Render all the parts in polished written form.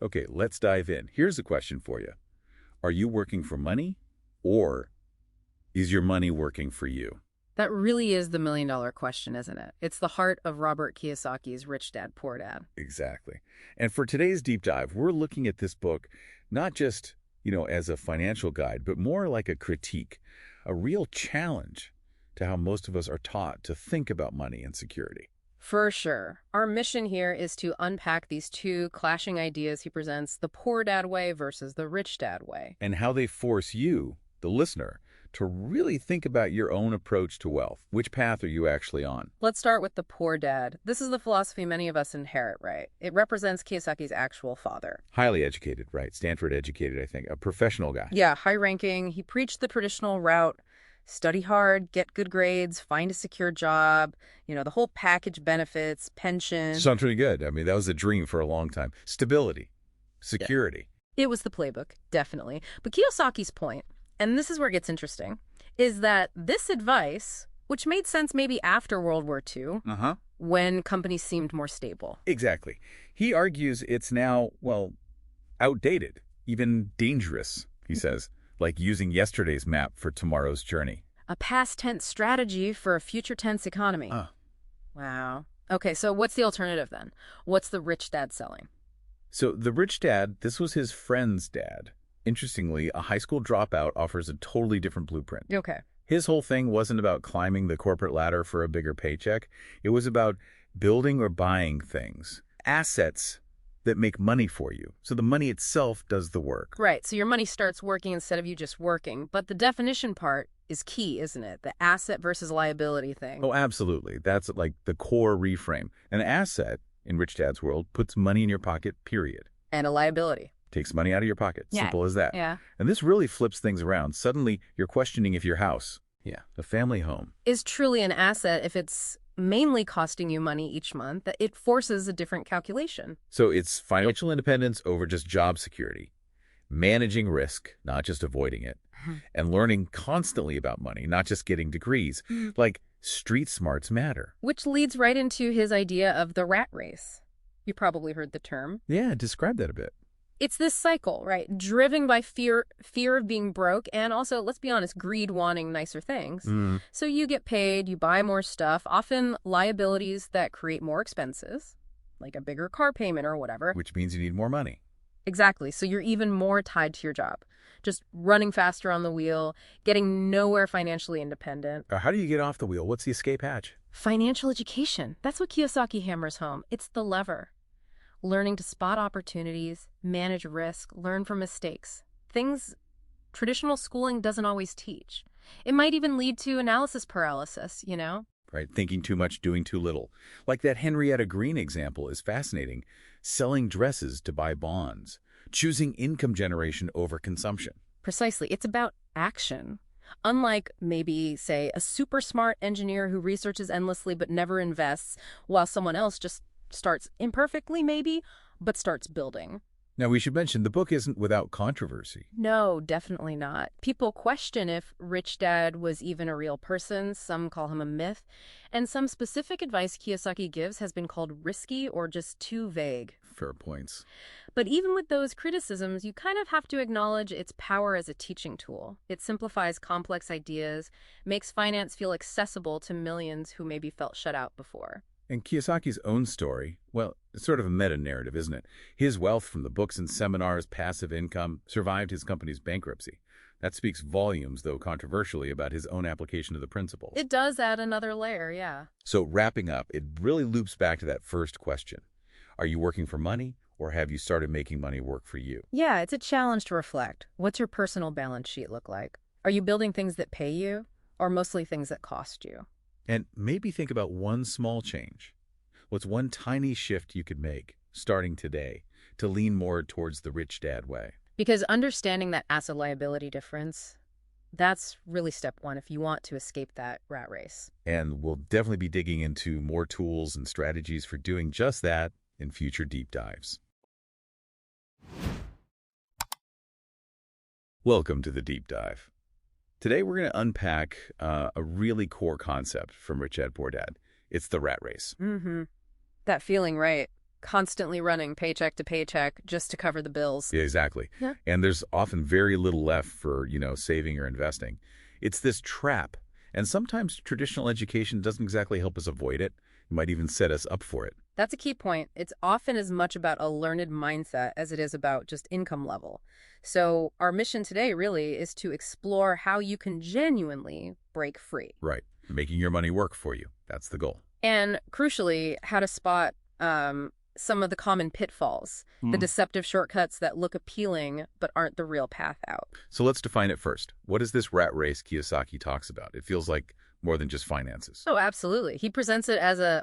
Okay, let's dive in. Here's a question for you. Are you working for money, or is your money working for you? That really is the million-dollar question, isn't it? It's the heart of Robert Kiyosaki's Rich Dad, Poor Dad. Exactly. And for today's deep dive, we're looking at this book not just, as a financial guide, but more like a critique, a real challenge to how most of us are taught to think about money and security. For sure. Our mission here is to unpack these two clashing ideas he presents, the poor dad way versus the rich dad way. And how they force you, the listener, to really think about your own approach to wealth. Which path are you actually on? Let's start with the poor dad. This is the philosophy many of us inherit, right? It represents Kiyosaki's actual father. Highly educated, right? Stanford educated, I think. A professional guy. Yeah, high ranking. He preached the traditional route. Study hard, get good grades, find a secure job, the whole package, benefits, pension. Sounds pretty good. I mean, that was a dream for a long time. Stability, security. Yeah. It was the playbook, definitely. But Kiyosaki's point, and this is where it gets interesting, is that this advice, which made sense maybe after World War II, when companies seemed more stable. Exactly. He argues it's now, outdated, even dangerous, he says, like using yesterday's map for tomorrow's journey. A past tense strategy for a future tense economy. Wow. Okay, so what's the alternative then? What's the rich dad selling? So the rich dad, this was his friend's dad. Interestingly, a high school dropout offers a totally different blueprint. Okay. His whole thing wasn't about climbing the corporate ladder for a bigger paycheck. It was about building or buying things, assets that make money for you. So the money itself does the work. Right. So your money starts working instead of you just working. But the definition part is key, isn't it? The asset versus liability thing. Oh, absolutely. That's like the core reframe. An asset, in Rich Dad's world, puts money in your pocket, period. And a liability. Takes money out of your pocket. Yeah. Simple as that. Yeah. And this really flips things around. Suddenly, you're questioning if your house, the family home, is truly an asset if it's mainly costing you money each month. That it forces a different calculation. So it's financial independence over just job security, managing risk, not just avoiding it, and learning constantly about money, not just getting degrees. Like street smarts matter. Which leads right into his idea of the rat race. You probably heard the term. Yeah, describe that a bit. It's this cycle, right? Driven by fear of being broke, and also, let's be honest, greed wanting nicer things. So you get paid, you buy more stuff, often liabilities that create more expenses, like a bigger car payment or whatever. Which means you need more money. Exactly. So you're even more tied to your job, just running faster on the wheel, getting nowhere financially independent. How do you get off the wheel? What's the escape hatch? Financial education. That's what Kiyosaki hammers home. It's the lever. Learning to spot opportunities, manage risk, learn from mistakes. Things traditional schooling doesn't always teach. It might even lead to analysis paralysis, Right, thinking too much, doing too little. Like that Henrietta Green example is fascinating. Selling dresses to buy bonds. Choosing income generation over consumption. Precisely. It's about action. Unlike maybe, say, a super smart engineer who researches endlessly but never invests, while someone else just starts imperfectly maybe, but starts building. Now, we should mention the book isn't without controversy. No, definitely not. People question if Rich Dad was even a real person. Some call him a myth. And some specific advice Kiyosaki gives has been called risky or just too vague. Fair points. But even with those criticisms, you kind of have to acknowledge its power as a teaching tool. It simplifies complex ideas, makes finance feel accessible to millions who maybe felt shut out before. And Kiyosaki's own story, it's sort of a meta-narrative, isn't it? His wealth from the books and seminars, passive income, survived his company's bankruptcy. That speaks volumes, though controversially, about his own application of the principles. It does add another layer, yeah. So wrapping up, it really loops back to that first question. Are you working for money, or have you started making money work for you? Yeah, it's a challenge to reflect. What's your personal balance sheet look like? Are you building things that pay you, or mostly things that cost you? And maybe think about one small change. What's one tiny shift you could make, starting today, to lean more towards the rich dad way? Because understanding that asset liability difference, that's really step one if you want to escape that rat race. And we'll definitely be digging into more tools and strategies for doing just that in future deep dives. Welcome to the deep dive. Today, we're going to unpack a really core concept from Rich Dad, Poor Dad. It's the rat race. That feeling, right? constantly running paycheck to paycheck just to cover the bills. Yeah, exactly. Yeah. And there's often very little left for, saving or investing. It's this trap. And sometimes traditional education doesn't exactly help us avoid it. It might even set us up for it. That's a key point. It's often as much about a learned mindset as it is about just income level. So our mission today really is to explore how you can genuinely break free. Right. Making your money work for you. That's the goal. And crucially, how to spot some of the common pitfalls, the deceptive shortcuts that look appealing but aren't the real path out. So let's define it first. What is this rat race Kiyosaki talks about? It feels like more than just finances. Oh, absolutely. He presents it as a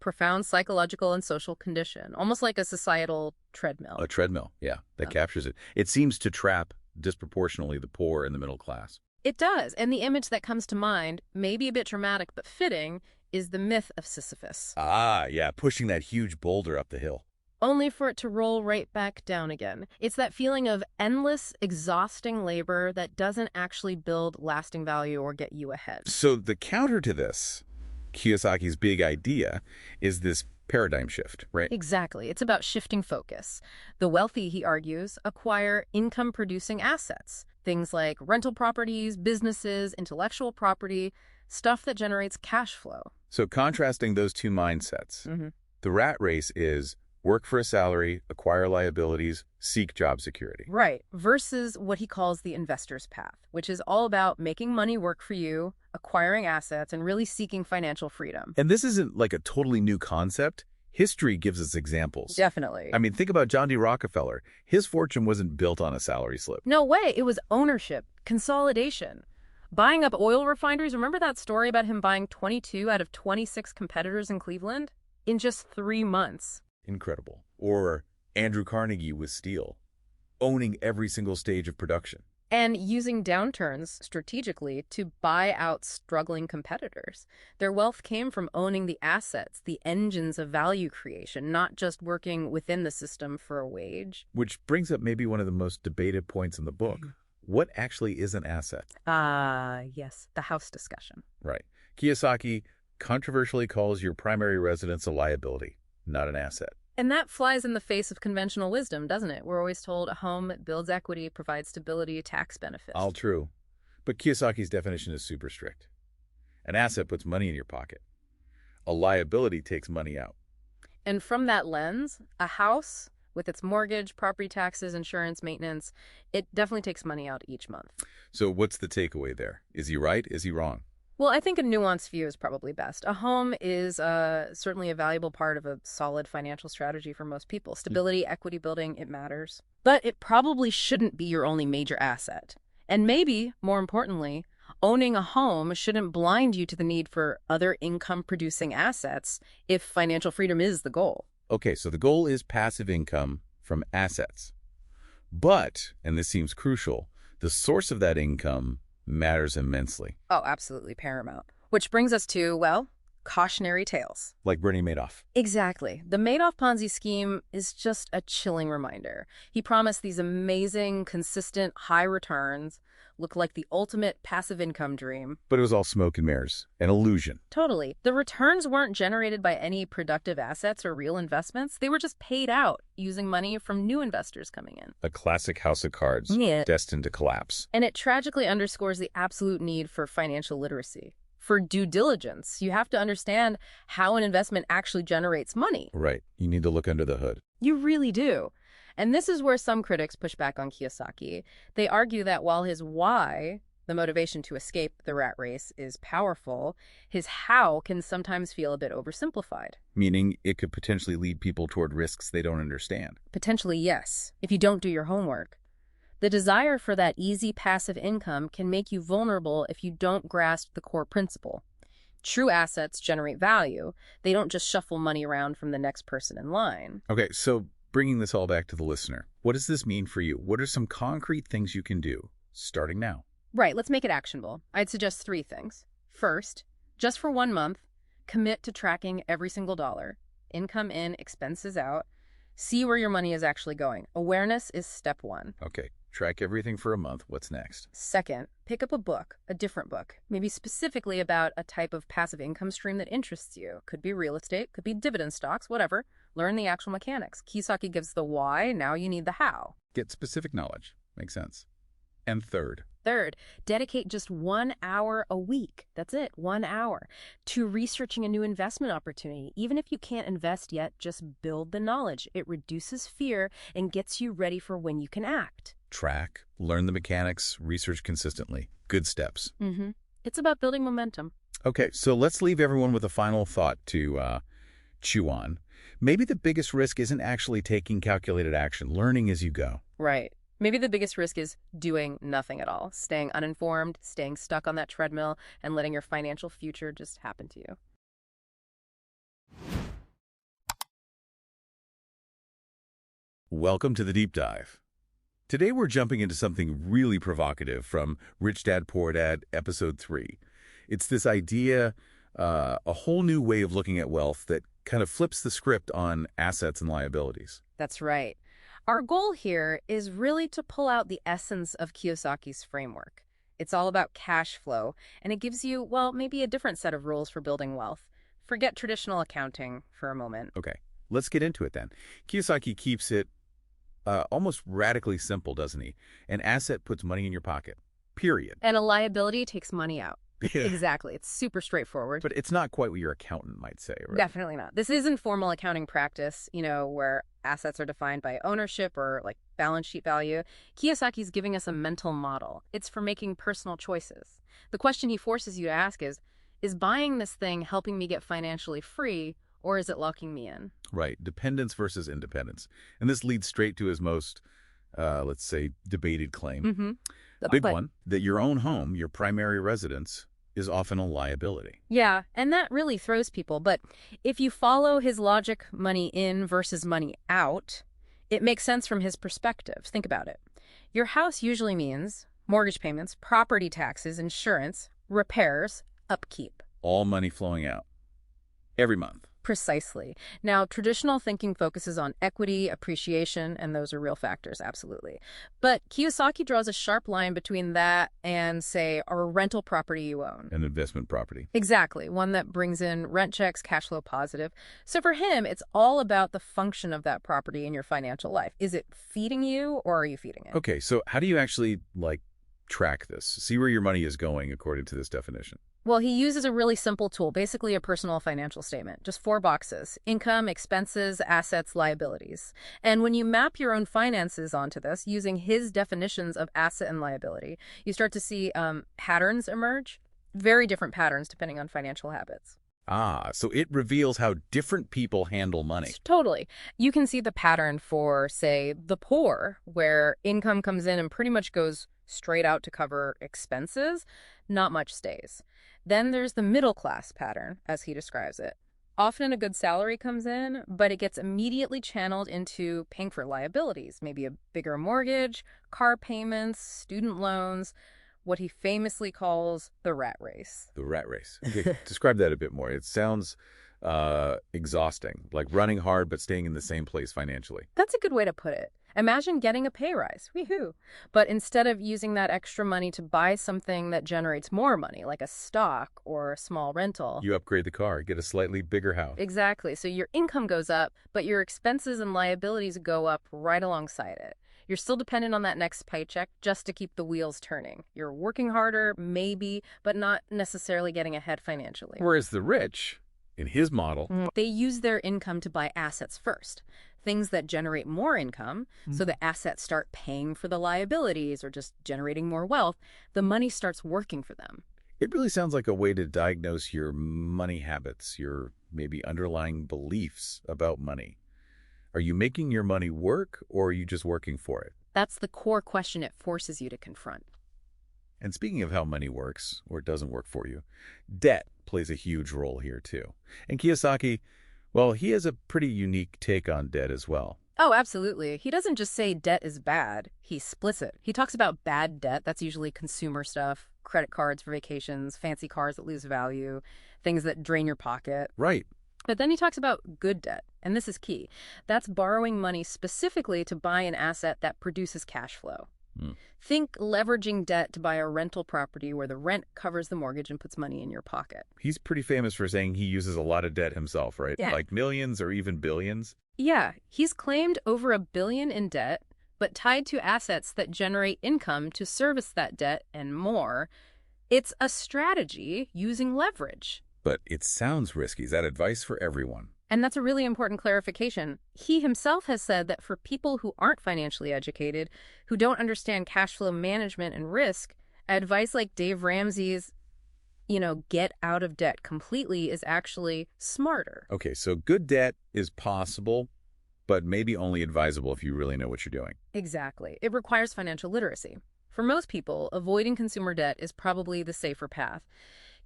profound psychological and social condition, almost like a societal treadmill. A treadmill, yeah, that captures it. It seems to trap disproportionately the poor and the middle class. It does. And the image that comes to mind, maybe a bit dramatic but fitting, is the myth of Sisyphus. Ah, yeah, pushing that huge boulder up the hill. Only for it to roll right back down again. It's that feeling of endless, exhausting labor that doesn't actually build lasting value or get you ahead. So the counter to this, Kiyosaki's big idea, is this paradigm shift, right? Exactly. It's about shifting focus. The wealthy, he argues, acquire income-producing assets. Things like rental properties, businesses, intellectual property, stuff that generates cash flow. So contrasting those two mindsets, the rat race is work for a salary, acquire liabilities, seek job security. Right. Versus what he calls the investor's path, which is all about making money work for you, acquiring assets, and really seeking financial freedom. And this isn't like a totally new concept. History gives us examples. Definitely. I mean, think about John D. Rockefeller. His fortune wasn't built on a salary slip. No way. It was ownership, consolidation. Buying up oil refineries. Remember that story about him buying 22 out of 26 competitors in Cleveland in just 3 months? Incredible. Or Andrew Carnegie with steel, owning every single stage of production. And using downturns strategically to buy out struggling competitors. Their wealth came from owning the assets, the engines of value creation, not just working within the system for a wage. Which brings up maybe one of the most debated points in the book. What actually is an asset? Yes, the house discussion. Right. Kiyosaki controversially calls your primary residence a liability, not an asset. And that flies in the face of conventional wisdom, doesn't it? We're always told a home builds equity, provides stability, tax benefits. All true. But Kiyosaki's definition is super strict. An asset puts money in your pocket. A liability takes money out. And from that lens, a house, with its mortgage, property taxes, insurance, maintenance, it definitely takes money out each month. So what's the takeaway there? Is he right? Is he wrong? Well, I think a nuanced view is probably best. A home is certainly a valuable part of a solid financial strategy for most people. Stability, equity building, it matters. But it probably shouldn't be your only major asset. And maybe, more importantly, owning a home shouldn't blind you to the need for other income-producing assets if financial freedom is the goal. Okay, so the goal is passive income from assets. But, and this seems crucial, the source of that income matters immensely. Oh, absolutely paramount. Which brings us to, well, cautionary tales. Like Bernie Madoff. Exactly. The Madoff Ponzi scheme is just a chilling reminder. He promised these amazing, consistent, high returns, look like the ultimate passive income dream. But it was all smoke and mirrors, an illusion. Totally. The returns weren't generated by any productive assets or real investments. They were just paid out using money from new investors coming in. A classic house of cards, destined to collapse. And it tragically underscores the absolute need for financial literacy. For due diligence, you have to understand how an investment actually generates money. Right. You need to look under the hood. You really do. And this is where some critics push back on Kiyosaki. They argue that while his why, the motivation to escape the rat race, is powerful, his how can sometimes feel a bit oversimplified. Meaning it could potentially lead people toward risks they don't understand. Potentially, yes, if you don't do your homework. The desire for that easy passive income can make you vulnerable if you don't grasp the core principle. True assets generate value. They don't just shuffle money around from the next person in line. Okay, so bringing this all back to the listener, what does this mean for you? What are some concrete things you can do, starting now? Right, let's make it actionable. I'd suggest 3 things. First, just for 1 month, commit to tracking every single dollar. Income in, expenses out. See where your money is actually going. Awareness is step 1. Okay, track everything for a month. What's next? Second, pick up a book, a different book, maybe specifically about a type of passive income stream that interests you. Could be real estate, could be dividend stocks, whatever. Learn the actual mechanics. Kiyosaki gives the why, now you need the how. Get specific knowledge. Makes sense. And third, Third, dedicate just 1 hour a week. That's it, 1 hour, to researching a new investment opportunity. Even if you can't invest yet, just build the knowledge. It reduces fear and gets you ready for when you can act. track, learn the mechanics, research consistently. Good steps. It's about building momentum. Okay, so let's leave everyone with a final thought to chew on. Maybe the biggest risk isn't actually taking calculated action, learning as you go. Right. Maybe the biggest risk is doing nothing at all, staying uninformed, staying stuck on that treadmill, and letting your financial future just happen to you. Welcome to the Deep Dive. Today we're jumping into something really provocative from Rich Dad, Poor Dad, Episode 3. It's this idea, a whole new way of looking at wealth that kind of flips the script on assets and liabilities. That's right. Our goal here is really to pull out the essence of Kiyosaki's framework. It's all about cash flow, and it gives you, well, maybe a different set of rules for building wealth. Forget traditional accounting for a moment. Okay, let's get into it then. Kiyosaki keeps it almost radically simple, doesn't he? An asset puts money in your pocket, period. And a liability takes money out. Exactly. It's super straightforward. But it's not quite what your accountant might say, right? Definitely not. This isn't formal accounting practice, where assets are defined by ownership or like balance sheet value. Kiyosaki's giving us a mental model. It's for making personal choices. The question he forces you to ask is buying this thing helping me get financially free, or is it locking me in? Right. Dependence versus independence. And this leads straight to his most, let's say, debated claim. The big one, that your own home, your primary residence, is often a liability. Yeah, and that really throws people. But if you follow his logic, money in versus money out, it makes sense from his perspective. Think about it. Your house usually means mortgage payments, property taxes, insurance, repairs, upkeep. All money flowing out. Every month. Precisely. Now, traditional thinking focuses on equity, appreciation, and those are real factors, absolutely. But Kiyosaki draws a sharp line between that and, say, a rental property you own. An investment property. Exactly. One that brings in rent checks, cash flow positive. So for him, it's all about the function of that property in your financial life. Is it feeding you or are you feeding it? Okay, so how do you actually, track this? See where your money is going according to this definition. Well, he uses a really simple tool, basically a personal financial statement. Just 4 boxes: income, expenses, assets, liabilities. And when you map your own finances onto this, using his definitions of asset and liability, you start to see patterns emerge. Very different patterns depending on financial habits. Ah, so it reveals how different people handle money. Totally. You can see the pattern for, say, the poor, where income comes in and pretty much goes straight out to cover expenses. Not much stays. Then there's the middle class pattern, as he describes it. Often a good salary comes in, but it gets immediately channeled into paying for liabilities, maybe a bigger mortgage, car payments, student loans, what he famously calls the rat race. The rat race. Okay, describe that a bit more. It sounds exhausting, like running hard but staying in the same place financially. That's a good way to put it. Imagine getting a pay rise. Woohoo. But instead of using that extra money to buy something that generates more money, like a stock or a small rental. You upgrade the car, get a slightly bigger house. Exactly. So your income goes up, but your expenses and liabilities go up right alongside it. You're still dependent on that next paycheck just to keep the wheels turning. You're working harder, maybe, but not necessarily getting ahead financially. Whereas the rich, in his model, they use their income to buy assets first. Things that generate more income, so the assets start paying for the liabilities or just generating more wealth, the money starts working for them. it really sounds like a way to diagnose your money habits, your maybe underlying beliefs about money. Are you making your money work, or are you just working for it? That's the core question it forces you to confront. And speaking of how money works, or it doesn't work for you, debt plays a huge role here too. And Kiyosaki, well, he has a pretty unique take on debt as well. Oh, absolutely. He doesn't just say debt is bad. He splits it. He talks about bad debt. That's usually consumer stuff, credit cards for vacations, fancy cars that lose value, things that drain your pocket. Right. But then he talks about good debt, and this is key. That's borrowing money specifically to buy an asset that produces cash flow. Hmm. Think leveraging debt to buy a rental property where the rent covers the mortgage and puts money in your pocket. He's pretty famous for saying he uses a lot of debt himself, right? Yeah. Like millions or even billions. Yeah, he's claimed over $1 billion in debt, but tied to assets that generate income to service that debt and more. It's a strategy using leverage. But it sounds risky. Is that advice for everyone? And that's a really important clarification. He himself has said that for people who aren't financially educated, who don't understand cash flow management and risk, advice like Dave Ramsey's, get out of debt completely is actually smarter. Okay, so good debt is possible, but maybe only advisable if you really know what you're doing. Exactly. It requires financial literacy. For most people, avoiding consumer debt is probably the safer path.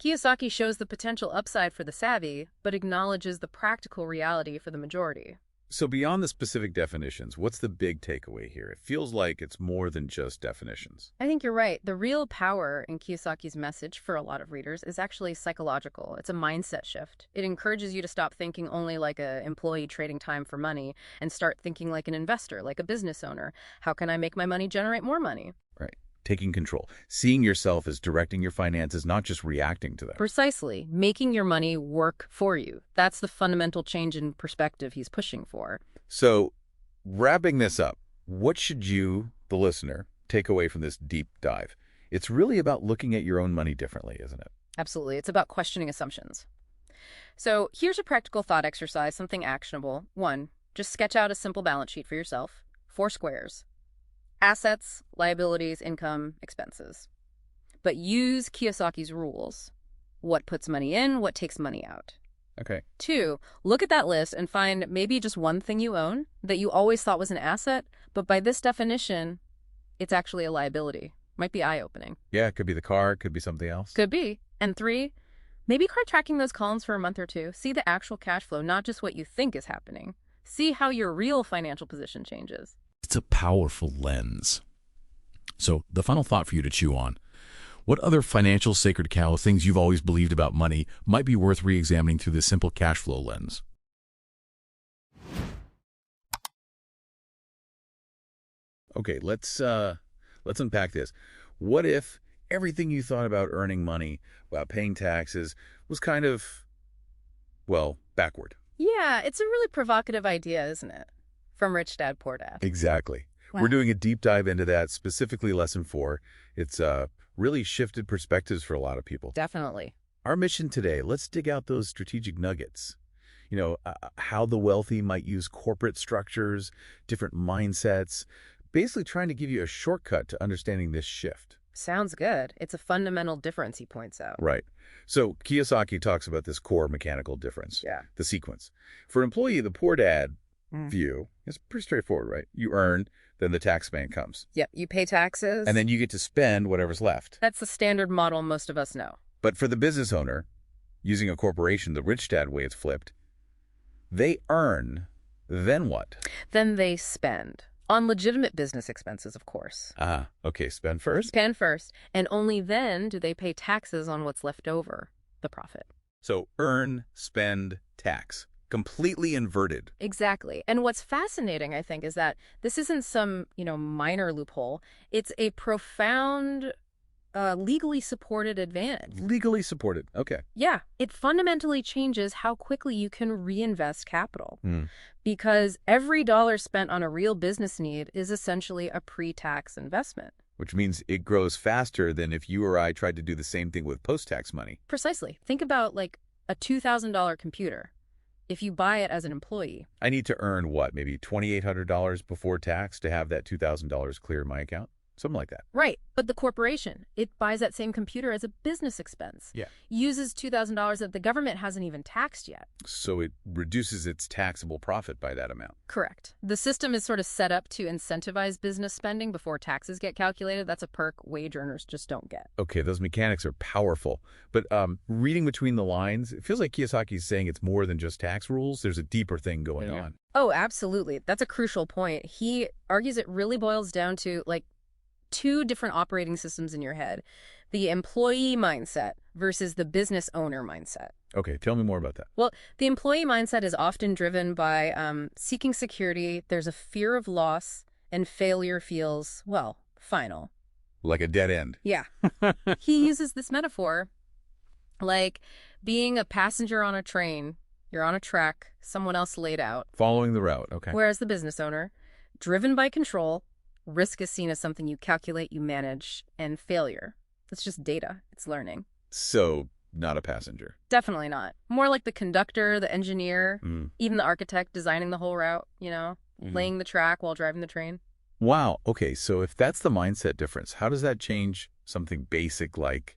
Kiyosaki shows the potential upside for the savvy, but acknowledges the practical reality for the majority. So beyond the specific definitions, what's the big takeaway here? It feels like it's more than just definitions. I think you're right. The real power in Kiyosaki's message for a lot of readers is actually psychological. It's a mindset shift. It encourages you to stop thinking only like an employee trading time for money and start thinking like an investor, like a business owner. How can I make my money generate more money? Right. Taking control. Seeing yourself as directing your finances, not just reacting to them. Precisely. Making your money work for you. That's the fundamental change in perspective he's pushing for. So, wrapping this up, what should you, the listener, take away from this deep dive? It's really about looking at your own money differently, isn't it? Absolutely. It's about questioning assumptions. So here's a practical thought exercise, something actionable. 1, just sketch out a simple balance sheet for yourself. 4 squares. Assets, liabilities, income, expenses. But use Kiyosaki's rules. What puts money in, what takes money out. Okay. 2, look at that list and find maybe just one thing you own that you always thought was an asset, but by this definition, it's actually a liability. Might be eye-opening. Yeah, it could be the car, it could be something else. Could be. And 3, maybe try tracking those columns for a month or 2. See the actual cash flow, not just what you think is happening. See how your real financial position changes. It's a powerful lens. So the final thought for you to chew on. What other financial sacred cow things you've always believed about money might be worth re-examining through this simple cash flow lens? Okay, let's unpack this. What if everything you thought about earning money, about paying taxes, was kind of, well, backward? Yeah, it's a really provocative idea, isn't it? From Rich Dad, Poor Dad. Exactly. Wow. We're doing a deep dive into that, specifically Lesson 4. It's really shifted perspectives for a lot of people. Definitely. Our mission today, let's dig out those strategic nuggets. How the wealthy might use corporate structures, different mindsets, basically trying to give you a shortcut to understanding this shift. Sounds good. It's a fundamental difference, he points out. Right. So Kiyosaki talks about this core mechanical difference, Yeah. the sequence. For employee, the poor dad view is pretty straightforward, right? You earn, then the tax man comes. Yep, you pay taxes. And then you get to spend whatever's left. That's the standard model most of us know. But for the business owner, using a corporation, the rich dad way it's flipped, they earn, then what? Then they spend. On legitimate business expenses, of course. Ah, okay, spend first? Spend first. And only then do they pay taxes on what's left over, the profit. So earn, spend, tax. Completely inverted. Exactly. And what's fascinating, I think, is that this isn't some, minor loophole. It's a profound, legally supported advantage. Legally supported. Okay. Yeah. It fundamentally changes how quickly you can reinvest capital. Because every dollar spent on a real business need is essentially a pre-tax investment. Which means it grows faster than if you or I tried to do the same thing with post-tax money. Precisely. Think about like a $2,000 computer. If you buy it as an employee. I need to earn, what, maybe $2,800 before tax to have that $2,000 clear in my account? Something like that. Right. But the corporation, it buys that same computer as a business expense. Yeah. Uses $2,000 that the government hasn't even taxed yet. So it reduces its taxable profit by that amount. Correct. The system is sort of set up to incentivize business spending before taxes get calculated. That's a perk wage earners just don't get. Okay, those mechanics are powerful. But reading between the lines, it feels like Kiyosaki's saying it's more than just tax rules. There's a deeper thing going on. Oh, absolutely. That's a crucial point. He argues it really boils down to, like, 2 different operating systems in your head. The employee mindset versus the business owner mindset. Okay, tell me more about that. Well, the employee mindset is often driven by seeking security. There's a fear of loss, and failure feels, well, final. Like a dead end. Yeah. He uses this metaphor like being a passenger on a train. You're on a track, someone else laid out. Following the route, okay. Whereas the business owner, driven by control, risk is seen as something you calculate, you manage, and failure. That's just data. It's learning. So, not a passenger. Definitely not. More like the conductor, the engineer, Mm. even the architect designing the whole route, laying the track while driving the train. Wow. Okay, so if that's the mindset difference, how does that change something basic like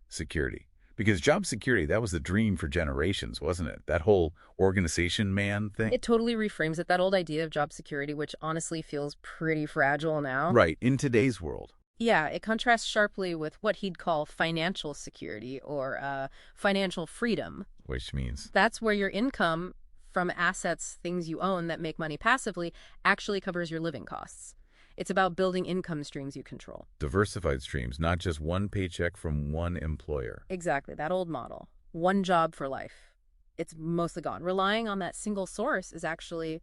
security? Because job security, that was the dream for generations, wasn't it? That whole organization man thing. It totally reframes it, that old idea of job security, which honestly feels pretty fragile now. Right, in today's world. Yeah, it contrasts sharply with what he'd call financial security or financial freedom. Which means? That's where your income from assets, things you own that make money passively, actually covers your living costs. It's about building income streams you control. Diversified streams, not just one paycheck from one employer. Exactly, that old model. One job for life. It's mostly gone. Relying on that single source is actually,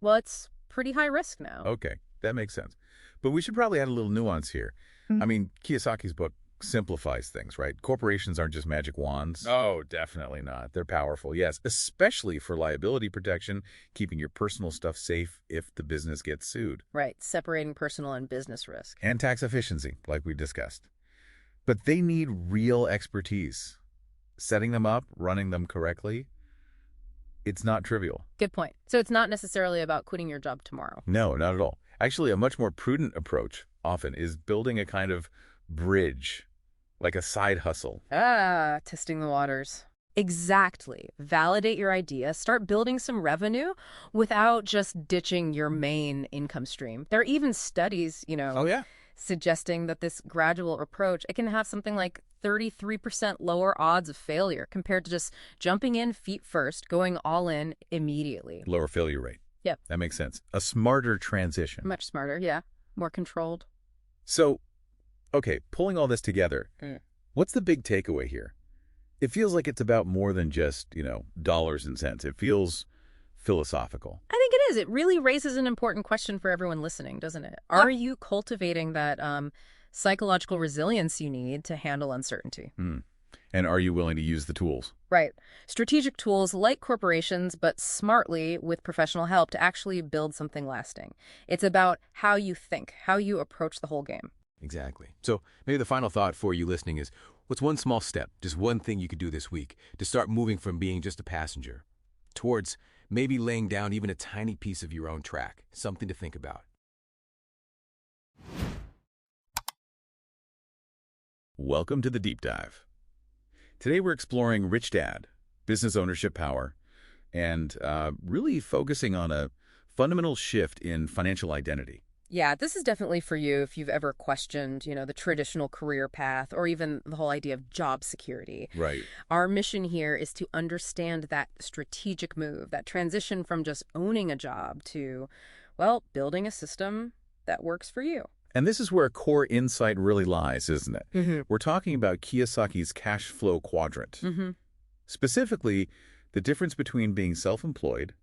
well, it's pretty high risk now. Okay, that makes sense. But we should probably add a little nuance here. I mean, Kiyosaki's book simplifies things, right? Corporations aren't just magic wands. Oh, definitely not. They're powerful, yes, especially for liability protection, keeping your personal stuff safe if the business gets sued. Right, separating personal and business risk. And tax efficiency, like we discussed. But they need real expertise. Setting them up, running them correctly, it's not trivial. Good point. So it's not necessarily about quitting your job tomorrow. No, not at all. Actually, a much more prudent approach often is building a kind of bridge, like a side hustle. Testing the waters. Exactly. Validate your idea. Start building some revenue without just ditching your main income stream. There are even studies, Oh, yeah? suggesting that this gradual approach, it can have something like 33% lower odds of failure compared to just jumping in feet first, going all in immediately. Lower failure rate. Yep. That makes sense. A smarter transition. Much smarter, yeah. More controlled. So, okay, pulling all this together, Mm. what's the big takeaway here? It feels like it's about more than just, dollars and cents. It feels philosophical. I think it is. It really raises an important question for everyone listening, doesn't it? Are you cultivating that psychological resilience you need to handle uncertainty? And are you willing to use the tools? Right. Strategic tools like corporations, but smartly with professional help to actually build something lasting. It's about how you think, how you approach the whole game. Exactly. So maybe the final thought for you listening is, what's one small step, just one thing you could do this week to start moving from being just a passenger towards maybe laying down even a tiny piece of your own track, something to think about. Welcome to the Deep Dive. Today we're exploring Rich Dad, Business Ownership Power, and really focusing on a fundamental shift in financial identity. Yeah, this is definitely for you if you've ever questioned, the traditional career path or even the whole idea of job security. Right. Our mission here is to understand that strategic move, that transition from just owning a job to, well, building a system that works for you. And this is where a core insight really lies, isn't it? Mm-hmm. We're talking about Kiyosaki's cash flow quadrant. Mm-hmm. Specifically, the difference between being self-employed,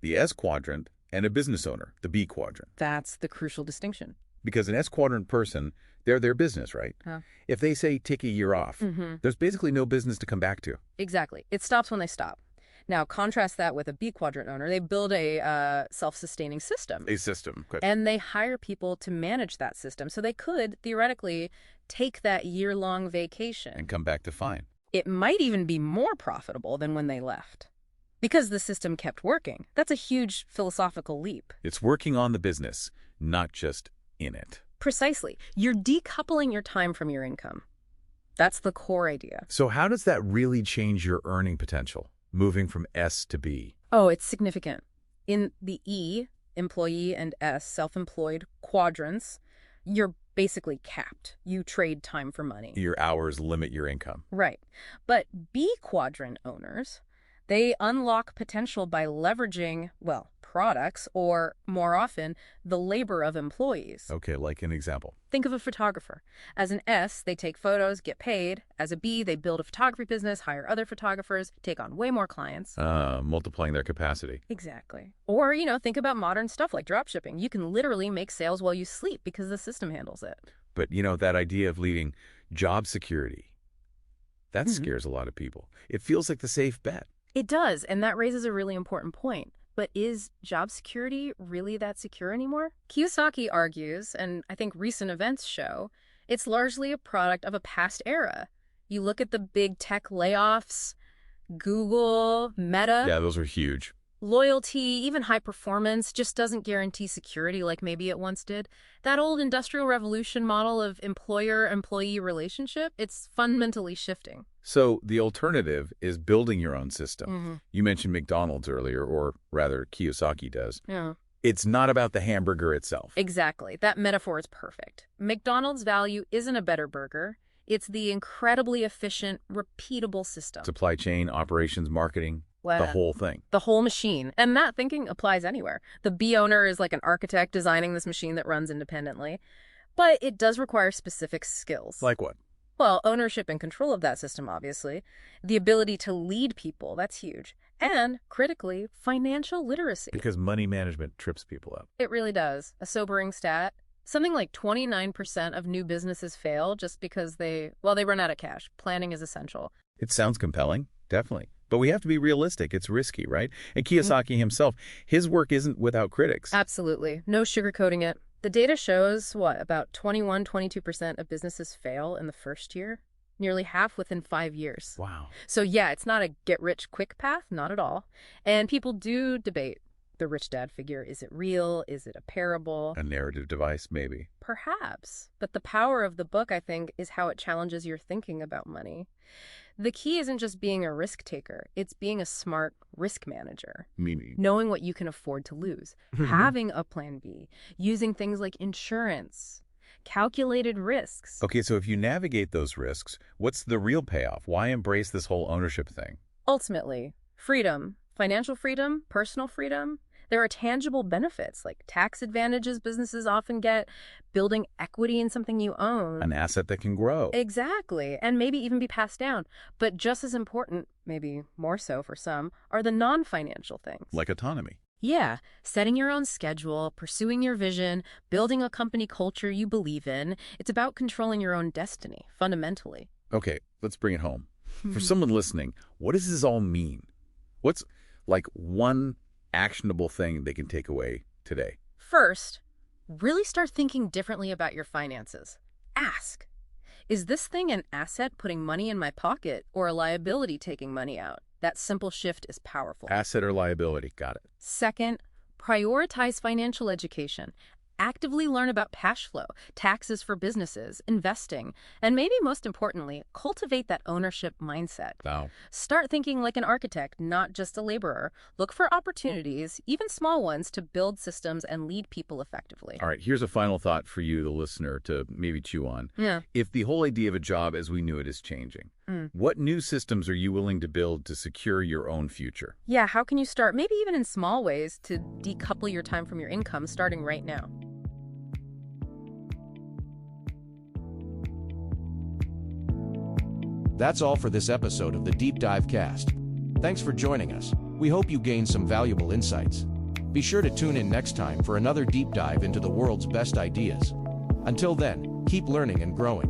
the S quadrant, and a business owner, the B quadrant. That's the crucial distinction. Because an S quadrant person, they're their business, right? Huh. If they say take a year off, Mm-hmm. there's basically no business to come back to. Exactly. It stops when they stop. Now, contrast that with a B quadrant owner. They build a self-sustaining system. A system. Good. And they hire people to manage that system. So they could, theoretically, take that year-long vacation. And come back to fine. It might even be more profitable than when they left. Because the system kept working. That's a huge philosophical leap. It's working on the business, not just in it. Precisely. You're decoupling your time from your income. That's the core idea. So how does that really change your earning potential, moving from S to B? Oh, it's significant. In the E, employee, and S, self-employed quadrants, you're basically capped. You trade time for money. Your hours limit your income. Right. But B quadrant owners, they unlock potential by leveraging, well, products or, more often, the labor of employees. Okay, like an example. Think of a photographer. As an S, they take photos, get paid. As a B, they build a photography business, hire other photographers, take on way more clients. Multiplying their capacity. Exactly. Or, think about modern stuff like dropshipping. You can literally make sales while you sleep because the system handles it. But, that idea of leaving job security, that scares a lot of people. It feels like the safe bet. It does, and that raises a really important point. But is job security really that secure anymore? Kiyosaki argues, and I think recent events show, it's largely a product of a past era. You look at the big tech layoffs, Google, Meta. Yeah, those are huge. Loyalty, even high performance, just doesn't guarantee security like maybe it once did. That old industrial revolution model of employer-employee relationship, it's fundamentally shifting. So the alternative is building your own system. You mentioned McDonald's earlier, or rather Kiyosaki does. Yeah. It's not about the hamburger itself. Exactly. That metaphor is perfect. McDonald's value isn't a better burger. It's the incredibly efficient, repeatable system. Supply chain, operations, marketing, the whole thing. The whole machine. And that thinking applies anywhere. The B owner is like an architect designing this machine that runs independently. But it does require specific skills. Like what? Well, ownership and control of that system, obviously. The ability to lead people, that's huge. And, critically, financial literacy. Because money management trips people up. It really does. A sobering stat. Something like 29% of new businesses fail just because they run out of cash. Planning is essential. It sounds compelling, definitely. But we have to be realistic. It's risky, right? And Kiyosaki himself, his work isn't without critics. Absolutely. No sugarcoating it. The data shows, about 22% of businesses fail in the first year? Nearly half within 5 years. Wow. So yeah, it's not a get-rich-quick path, not at all. And people do debate the rich dad figure. Is it real? Is it a parable? A narrative device, maybe. Perhaps. But the power of the book, I think, is how it challenges your thinking about money. The key isn't just being a risk taker. It's being a smart risk manager. Meaning? Knowing what you can afford to lose. Having a plan B. Using things like insurance. Calculated risks. Okay, so if you navigate those risks, what's the real payoff? Why embrace this whole ownership thing? Ultimately, freedom. Financial freedom, personal freedom. There are tangible benefits like tax advantages businesses often get, building equity in something you own. An asset that can grow. Exactly, and maybe even be passed down. But just as important, maybe more so for some, are the non-financial things. Like autonomy. Yeah, setting your own schedule, pursuing your vision, building a company culture you believe in. It's about controlling your own destiny, fundamentally. Okay, let's bring it home. For someone listening, what does this all mean? What's like one actionable thing they can take away today? First, really start thinking differently about your finances. Ask, is this thing an asset putting money in my pocket or a liability taking money out? That simple shift is powerful. Asset or liability, got it. Second, prioritize financial education. Actively learn about cash flow, taxes for businesses, investing, and maybe most importantly, cultivate that ownership mindset. Wow. Start thinking like an architect, not just a laborer. Look for opportunities, even small ones, to build systems and lead people effectively. All right, here's a final thought for you, the listener, to maybe chew on. Yeah. If the whole idea of a job as we knew it is changing, what new systems are you willing to build to secure your own future? Yeah, how can you start, maybe even in small ways, to decouple your time from your income starting right now? That's all for this episode of the Deep Dive Cast. Thanks for joining us. We hope you gained some valuable insights. Be sure to tune in next time for another deep dive into the world's best ideas. Until then, keep learning and growing.